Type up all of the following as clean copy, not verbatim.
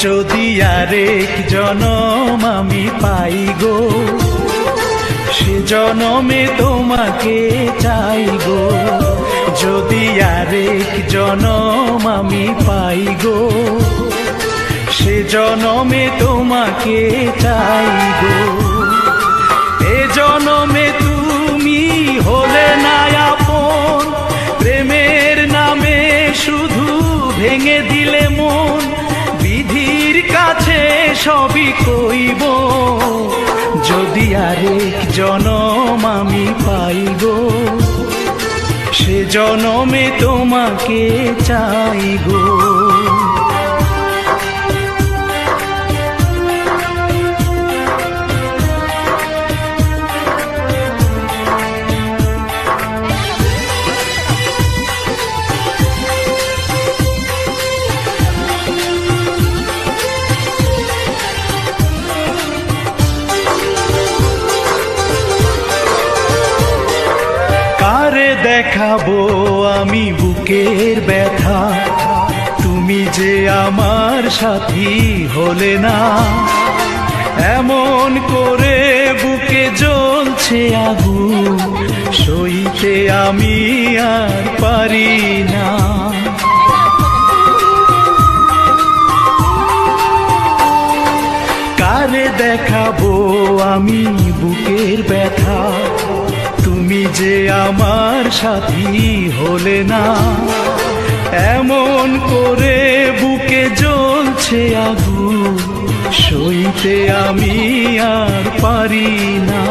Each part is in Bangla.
যদি আরেক জনম আমি পাই গো, সে জনমে তোমাকে চাই গো। যদি আরেক জনম আমি পাই গো, সে জনমে তোমাকে চাই গো। এ জনমে তুমি হলে না আপন, প্রেমের নামে শুধু ভেঙে দিলে মন। বিধির কাছে সবই কইব, যদি আরেক জনম আমি পাই গো, সে জনমে তোমাকে চাই গো। কারে দেখাবো আমি বুকের ব্যথা, তুমি যে আমার সাথী হলে না। এমন করে বুকে জ্বলছে আগুন, সইতে আমি আর পারি না। কারে দেখাবো আমি বুকের ব্যথা, তুমি যে আমার সাথী হলে না। এমন করে বুকে জ্বলছে আগুন, সইতে আমি আর পারি না।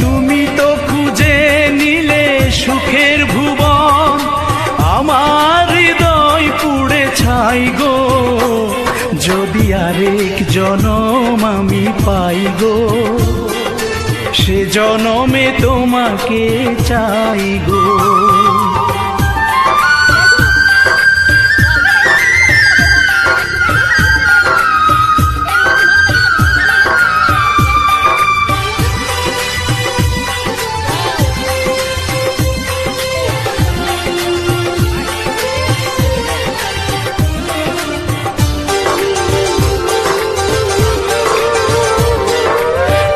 তুমি তো খুঁজে নিলে সুখের ভুবন, আমার হৃদয় পুড়ে ছাই গো। যদি আরেক জনম আমি পাই গো, সে জনমে তোমাকে চাই গো।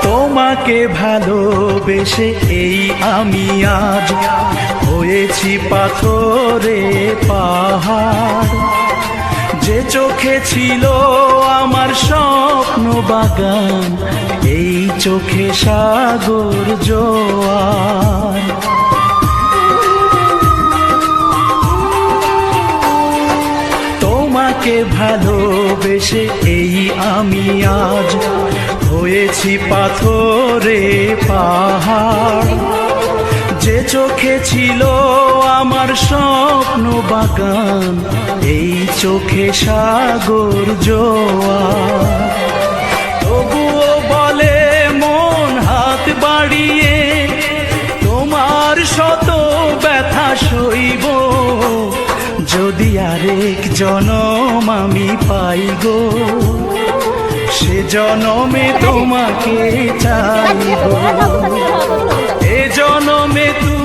তোমাকে ভালোবেসে এই আমি আজ হয়েছি পাথরে পাহাড়। যে চোখে ছিল আমার স্বপ্ন বাগান, এই চোখে সাগর জোয়ার। তোমাকে ভালোবেসে এই আমি আজ হয়েছি পাথরে পাহাড়। যে চোখে ছিল আমার স্বপ্ন বাগান, এই চোখে সাগর জোয়ার। তবুও বলে মন হাত বাড়িয়ে, তোমার শত ব্যথা সইব। যদি আরেক জনম আমি পাই গো, সে জনমে তোমাকে চাইব। এ জনমে তুমি